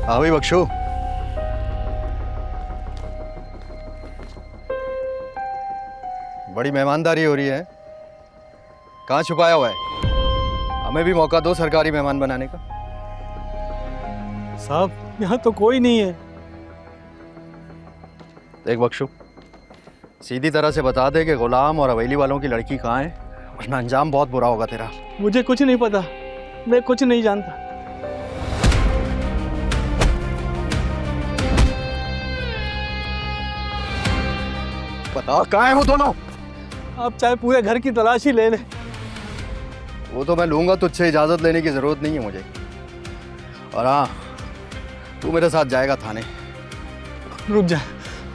हाँ भाई बख्शो। बड़ी मेहमानदारी हो रही है। कहाँ छुपाया हुआ है? हमें भी मौका दो सरकारी मेहमान बनाने का। साहब यहाँ तो कोई नहीं है। देख बख्शो, सीधी तरह से बता दे कि गुलाम और हवेली वालों की लड़की कहाँ है, वरना अंजाम बहुत बुरा होगा तेरा। मुझे कुछ नहीं पता, मैं कुछ नहीं जानता। बता कहाँ है वो दोनों? आप चाहे पूरे घर की तलाशी ले लें। वो तो मैं लूंगा, तुझसे इजाजत लेने की जरूरत नहीं है मुझे। और हाँ, तू मेरे साथ जाएगा थाने। रुक जा,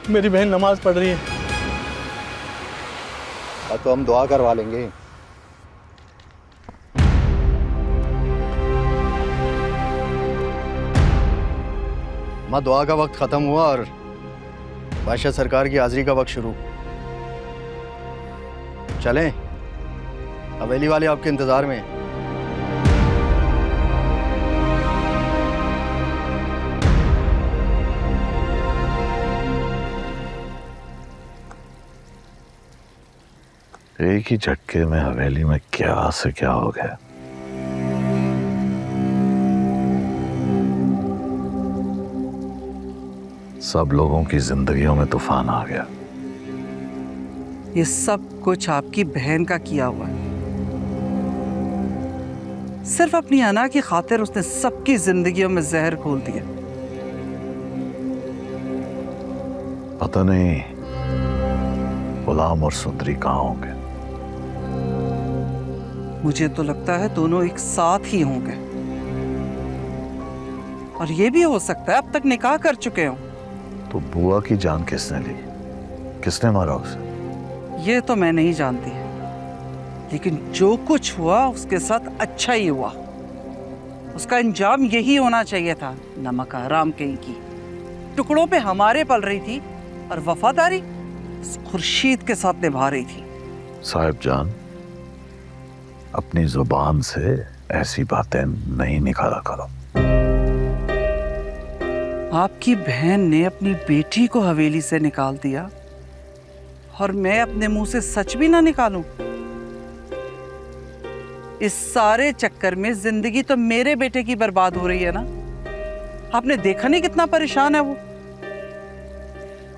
मेरी बहन नमाज पढ़ रही है। तो हम दुआ करवा लेंगे। माँ, दुआ का वक्त खत्म हुआ और बादशाह सरकार की हाजिरी का वक्त शुरू। चलें, हवेली वाले आपके इंतजार में हैं। एक ही झटके में हवेली में क्या से क्या हो गया। सब लोगों की जिंदगियों में तूफान आ गया। ये सब कुछ आपकी बहन का किया हुआ है। सिर्फ अपनी अना की खातिर उसने सबकी जिंदगियों में जहर घोल दिया। पता नहीं गुलाम और सुंदरी कहाँ होंगे। मुझे तो लगता है दोनों एक साथ ही होंगे। और ये भी हो सकता है अब तक निकाह कर चुके हों। तो बुआ की जान किसने ली? किसने मारा उसे? ये तो मैं नहीं जानती, लेकिन जो कुछ हुआ उसके साथ अच्छा ही हुआ। उसका अंजाम यही होना चाहिए था। नमक हराम कहीं की, टुकड़ों पे हमारे पल रही थी और वफादारी उस खुर्शीद के साथ निभा रही थी। साहिब जान, अपनी जुबान से ऐसी बातें नहीं निकाला करो। आपकी बहन ने अपनी बेटी को हवेली से निकाल दिया और मैं अपने मुंह से सच भी ना निकालूं। इस सारे चक्कर में जिंदगी तो मेरे बेटे की बर्बाद हो रही है ना। आपने देखा नहीं कितना परेशान है वो।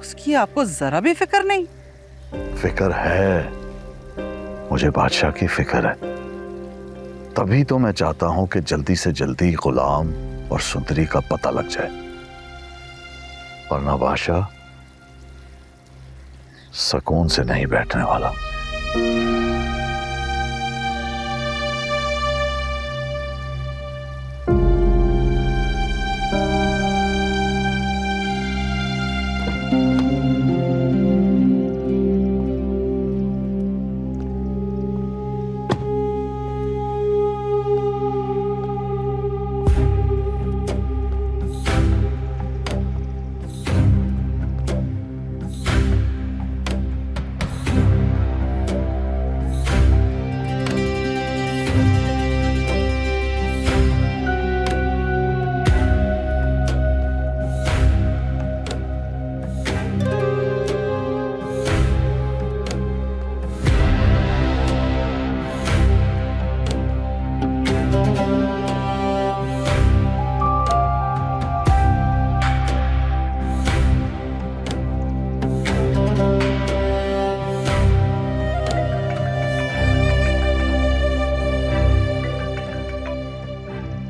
उसकी आपको जरा भी फिक्र नहीं? फिक्र है, मुझे बादशाह की फिक्र है। तभी तो मैं चाहता हूं कि जल्दी से जल्दी गुलाम और सुंदरी का पता लग जाए, वरना बादशाह सुकून से नहीं बैठने वाला।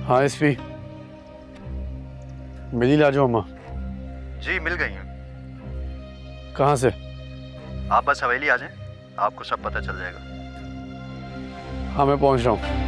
हाँ एसपी, मिली लाजो अम्मा। जी मिल गई हैं। कहाँ से? आप बस हवेली आ जाएं, आपको सब पता चल जाएगा। हाँ मैं पहुँच रहा हूँ।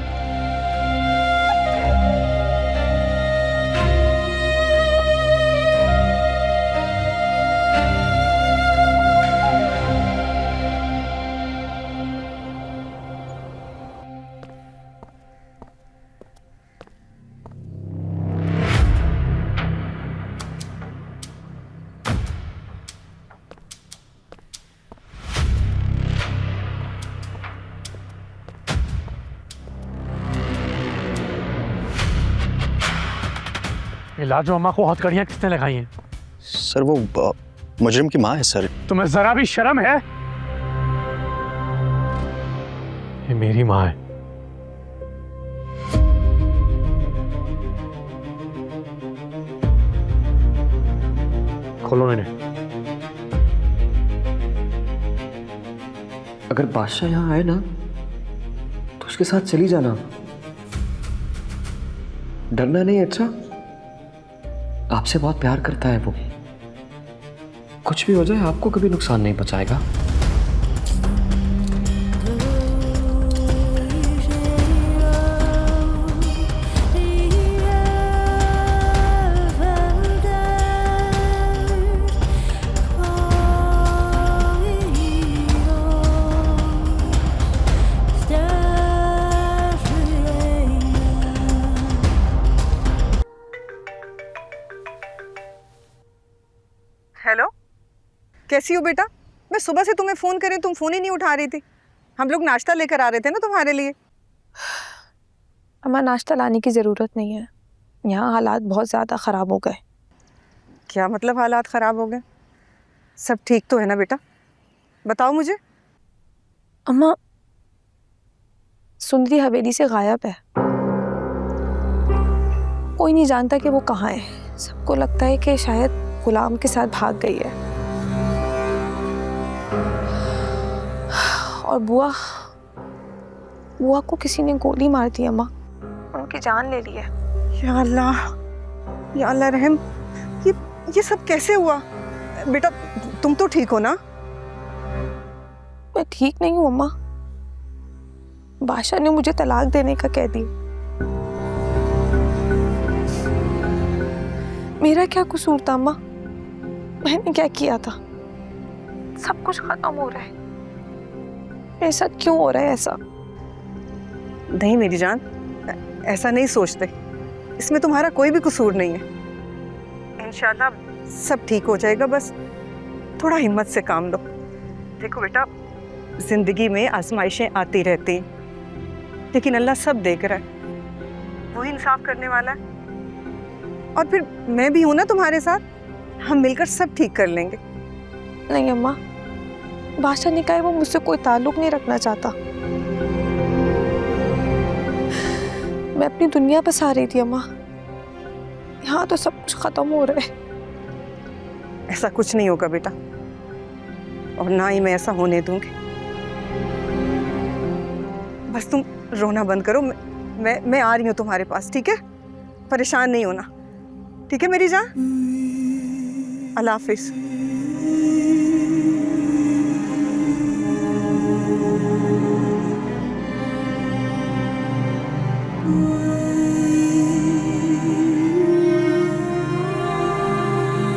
ये लाजो अम्मा को हथकड़ियाँ किसने लगाई हैं? सर वो मुजरिम की माँ है सर। तुम्हें जरा भी शर्म है? ये मेरी माँ है। खोलो इन्हें। अगर बादशाह यहाँ आए ना तो उसके साथ चली जाना, डरना नहीं। अच्छा, आपसे बहुत प्यार करता है वो, कुछ भी हो जाए आपको कभी नुकसान नहीं पहुंचाएगा। हेलो, कैसी हो बेटा? मैं सुबह से तुम्हें फ़ोन करें, तुम फ़ोन ही नहीं उठा रही थी। हम लोग नाश्ता लेकर आ रहे थे ना तुम्हारे लिए। अम्मा, नाश्ता लाने की ज़रूरत नहीं है, यहाँ हालात बहुत ज़्यादा ख़राब हो गए। क्या मतलब हालात ख़राब हो गए? सब ठीक तो है ना बेटा? बताओ मुझे। अम्मा, सुंदरी हवेली से गायब है, कोई नहीं जानता कि वो कहाँ है। सबको लगता है कि शायद गुलाम के साथ भाग गई है। और बुआ को किसी ने गोली मार दी अम्मा, उनकी जान ले ली है। या अल्लाह रहम, ये सब कैसे हुआ? बेटा तुम तो ठीक हो ना? मैं ठीक नहीं हूँ अम्मा, बादशाह ने मुझे तलाक देने का कह दी। मेरा क्या कसूर था अम्मा? मैंने क्या किया था? सब कुछ खत्म हो रहा है, मेरे साथ क्यों हो रहा है ऐसा? नहीं मेरी जान, ऐसा नहीं सोचते, इसमें तुम्हारा कोई भी कसूर नहीं है। इंशाल्लाह सब ठीक हो जाएगा, बस थोड़ा हिम्मत से काम लो। देखो बेटा, जिंदगी में आजमाइशें आती रहती हैं, लेकिन अल्लाह सब देख रहा है, वही इंसाफ करने वाला है। और फिर मैं भी हूं ना तुम्हारे साथ, हम मिलकर सब ठीक कर लेंगे। नहीं अम्मा, बादशाह ने कहा वो मुझसे कोई ताल्लुक नहीं रखना चाहता। मैं अपनी दुनिया बस आ रही थी अम्मा, यहाँ तो सब कुछ खत्म हो रहा है। ऐसा कुछ नहीं होगा बेटा, और ना ही मैं ऐसा होने दूंगी। बस तुम रोना बंद करो, मैं आ रही हूँ तुम्हारे पास, ठीक है? परेशान नहीं होना, ठीक है मेरी जान? अल्लाह हाफिज।